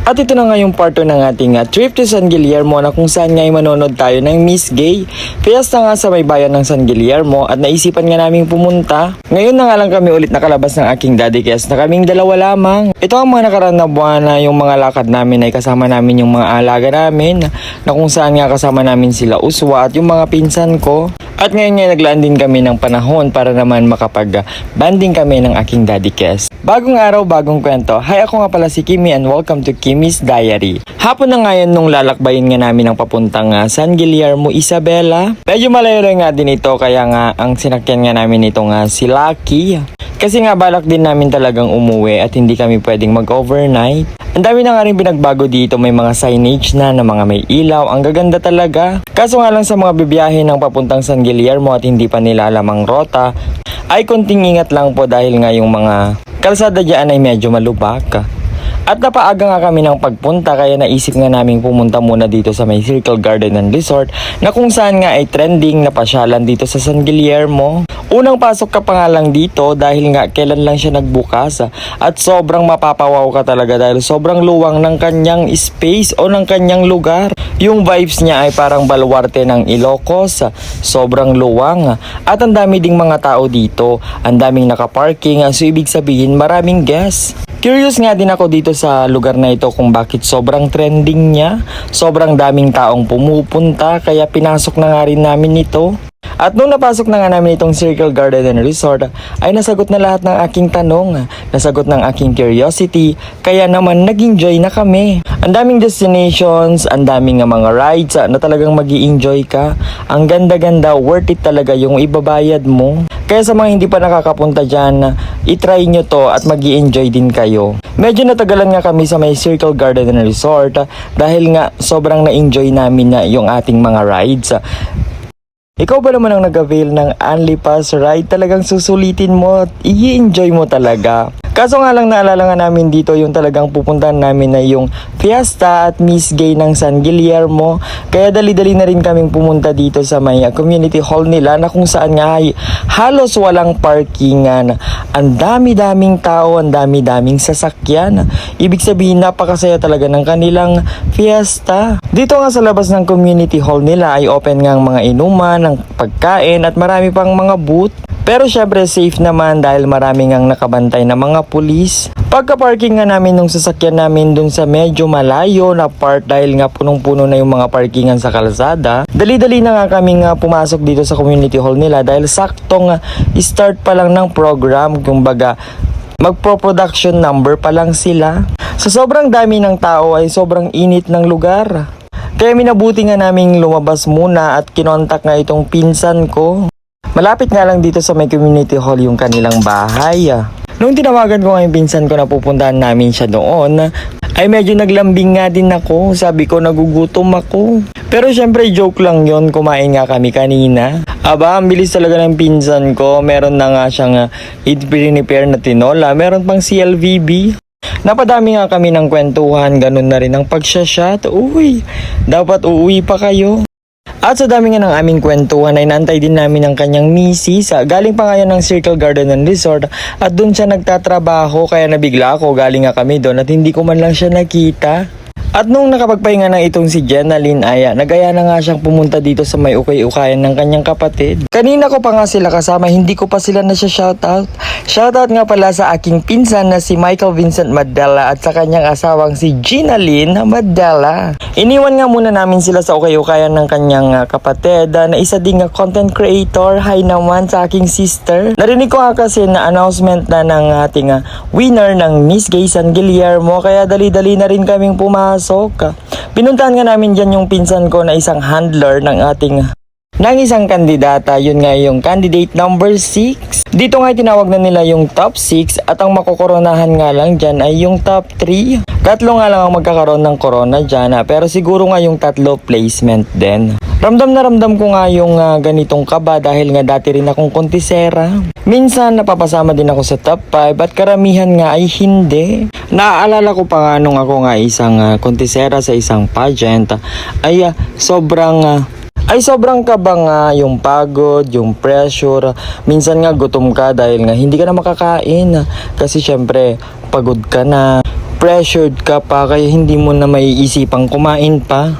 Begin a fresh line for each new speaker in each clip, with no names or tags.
At ito na nga yung part 2 ng ating trip to San Guillermo na kung saan nga ay manonood tayo ng Miss Gay. Fiesta nga sa may bayan ng San Guillermo at naisipan nga naming pumunta. Ngayon na nga lang kami ulit nakalabas ng aking daddy Kes na kaming dalawa lamang. Ito ang mga nakaraan na buwan na yung mga lakad namin ay kasama namin yung mga alaga namin na kung saan nga kasama namin sila Uswa at yung mga pinsan ko. At ngayon nga naglaan din kami ng panahon para naman makapag-banding kami ng aking daddy Kes. Bagong araw, bagong kwento. Hi, ako nga pala si Kimi and welcome to Kimi's Diary. Hapon na ngayon nung lalakbayin nga namin ang papuntang San Guillermo, Isabela. Medyo malayo nga din ito kaya nga ang sinakyan nga namin ito nga si Lucky. Kasi nga balak din namin talagang umuwi at hindi kami pwedeng mag-overnight. Ang dami na nga rin pinagbago dito, may mga signage na mga may ilaw, ang gaganda talaga. Kaso nga lang sa mga bibiyahe ng papuntang San Guillermo at hindi pa nila alam ang rota, ay konting ingat lang po dahil nga yung mga kalsada dyan ay medyo malubak. At napaaga nga kami ng pagpunta kaya naisip nga naming pumunta muna dito sa may Circle Garden and Resort na kung saan nga ay trending na pasyalan dito sa San Guillermo. Unang pasok ka pa nga lang dito dahil nga kailan lang siya nagbukas at sobrang mapapawaw ka talaga dahil sobrang luwang ng kanyang space o ng kanyang lugar. Yung vibes niya ay parang baluarte ng Ilocos, sobrang luwang at ang dami ding mga tao dito, ang daming nakaparking so ibig sabihin maraming guests. Curious nga din ako dito sa lugar na ito kung bakit sobrang trending niya, sobrang daming taong pumupunta kaya pinasok na nga rin namin ito. At nung napasok na nga namin itong Circle Garden and Resort ay nasagot na lahat ng aking tanong, nasagot ng aking curiosity, kaya naman nag-enjoy na kami. Ang daming destinations, ang daming mga rides na talagang mag-i-enjoy ka. Ang ganda-ganda, worth it talaga yung ibabayad mo. Kaya sa mga hindi pa nakakapunta dyan, itry nyo to at mag-i-enjoy din kayo. Medyo natagalan nga kami sa may Circle Garden and Resort dahil nga sobrang na-enjoy namin na yung ating mga rides. Ikaw ba naman ang nag-avail ng Only Pass ride? Talagang susulitin mo at i-enjoy mo talaga. Kaso nga lang naalala nga namin dito yung talagang pupuntahan namin na yung Fiesta at Miss Gay ng San Guillermo. Kaya dali-dali na rin kaming pumunta dito sa may community hall nila na kung saan nga ay halos walang parkingan. Ang dami-daming tao, ang dami-daming sasakyan. Ibig sabihin napakasaya talaga ng kanilang fiesta. Dito nga sa labas ng community hall nila ay open nga ang mga inuman, ang pagkain at marami pang mga booth. Pero syempre safe naman dahil marami ngang nakabantay na mga pulis. Pagka-parking nga namin nung sasakyan namin dun sa medyo malayo na part dahil nga punong-puno na yung mga parkingan sa kalsada, dali-dali na nga kami nga pumasok dito sa community hall nila dahil saktong start pa lang ng program, kumbaga magpo-production number pa lang sila. Sa sobrang dami ng tao ay sobrang init ng lugar. Kaya minabuti nga naming lumabas muna at kinontak nga itong pinsan ko. Malapit nga lang dito sa may community hall yung kanilang bahay. Nung tinawagan ko nga yung pinsan ko na pupuntahan namin siya doon, ay medyo naglambing nga din ako. Sabi ko nagugutom ako. Pero syempre joke lang yon, kumain nga kami kanina. Aba, ang bilis talaga ng pinsan ko. Meron na nga siyang i-prepare na tinola. Meron pang CLVB. Napadami nga kami ng kwentuhan, ganun na rin ang pagsasyat. Uy, dapat uuwi pa kayo. At sa dami nga ng aming kwentuhan ay naantay din namin ang kanyang misis. Galing pa nga yan ng Circle Garden and Resort at doon siya nagtatrabaho kaya nabigla ako, galing nga kami doon at hindi ko man lang siya nakita. At nung nakapagpahinga na itong si Jenalyn ay nagaya na nga siyang pumunta dito sa may ukay-ukayan ng kanyang kapatid. Kanina ko pa nga sila kasama, hindi ko pa sila na siya shoutout. Shoutout nga pala sa aking pinsan na si Michael Vincent Madela at sa kanyang asawang si Jenalyn Madela. Iniwan nga muna namin sila sa ukay-ukayan ng kanyang kapatid na isa ding content creator. Hi naman sa aking sister. Narinig ko nga kasi na announcement na ng ating winner ng Miss Gay San Guillermo kaya dali-dali na rin kaming pumasok. Pinuntahan nga namin dyan yung pinsan ko na isang handler ng isang kandidata. Yun nga yung candidate number 6. Dito nga tinawag na nila yung top 6 at ang makokoronahan nga lang dyan ay yung top 3. Tatlo nga lang ang magkakaroon ng corona dyan pero siguro nga yung tatlo placement din. Ramdam na ramdam ko nga yung ganitong kaba dahil nga dati rin akong kontisera. Minsan napapasama din ako sa top 5 at karamihan nga ay hindi. Naaalala ko pa nga nung ako nga isang kontisera sa isang pageant ay sobrang kaba nga yung pagod, yung pressure. Minsan nga gutom ka dahil nga hindi ka na makakain kasi syempre pagod ka na. pressured ka pa kaya hindi mo na maiisipang kumain pa.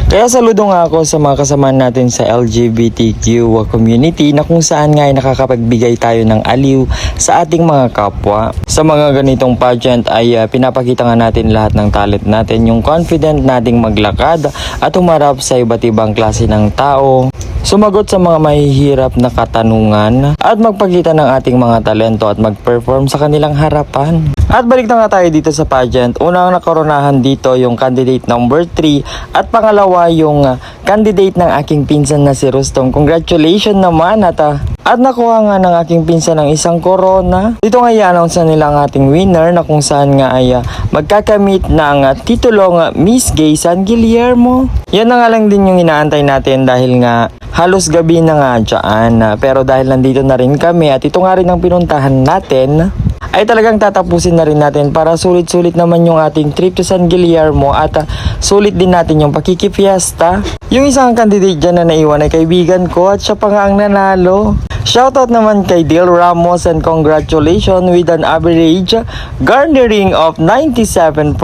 Kaya saludo nga ako sa mga kasama natin sa LGBTQ community na kung saan nga ay nakakapagbigay tayo ng aliw sa ating mga kapwa. Sa mga ganitong pageant ay pinapakita nga natin lahat ng talent natin, yung confident nating maglakad at humarap sa iba't ibang klase ng tao, sumagot sa mga mahihirap na katanungan at magpakita ng ating mga talento at mag-perform sa kanilang harapan. At balik na nga tayo dito sa pageant. Unang nakoronahan dito yung candidate number 3 at pangalawa yung candidate ng aking pinsan na si Rustom. Congratulations naman at nakuha nga ng aking pinsan ng isang corona. Dito nga i-announce na nila ang ating winner na kung saan nga ay magkakamit ng titulong Miss Gay San Guillermo. Yan na nga lang din yung inaantay natin dahil nga halos gabi na nga dyan. Pero dahil nandito na rin kami at ito nga rin ang pinuntahan natin, ay talagang tatapusin na rin natin para sulit-sulit naman yung ating trip to San Guillermo at sulit din natin yung pakikifiesta. Yung isang candidate dyan na naiwan ay kaibigan ko at siya pa nga ang nanalo. Shoutout naman kay Dale Ramos and congratulations with an average garnering of 97%.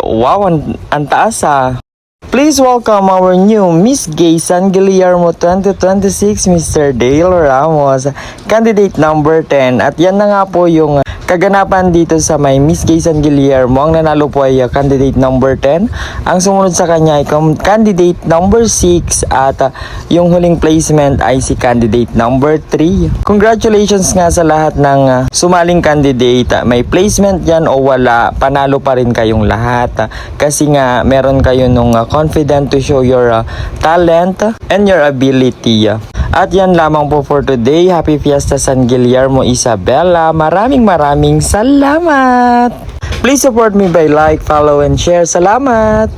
Wow, ang taas ah. Please welcome our new Miss Gay San Guillermo 2026, Mr. Dale Ramos, candidate number 10. At yan na nga po yung kaganapan dito sa may Miss Gay San Guillermo. Ang nanalo po ay candidate number 10. Ang sumunod sa kanya ay candidate number 6 at yung huling placement ay si candidate number 3. Congratulations nga sa lahat ng sumaling candidate. May placement yan o wala, panalo pa rin kayong lahat. Kasi nga meron kayo nung confident to show your talent and your ability. At yan lamang po for today. Happy Fiesta San Guillermo, Isabela. Maraming salamat. Please support me by like, follow, and share. Salamat.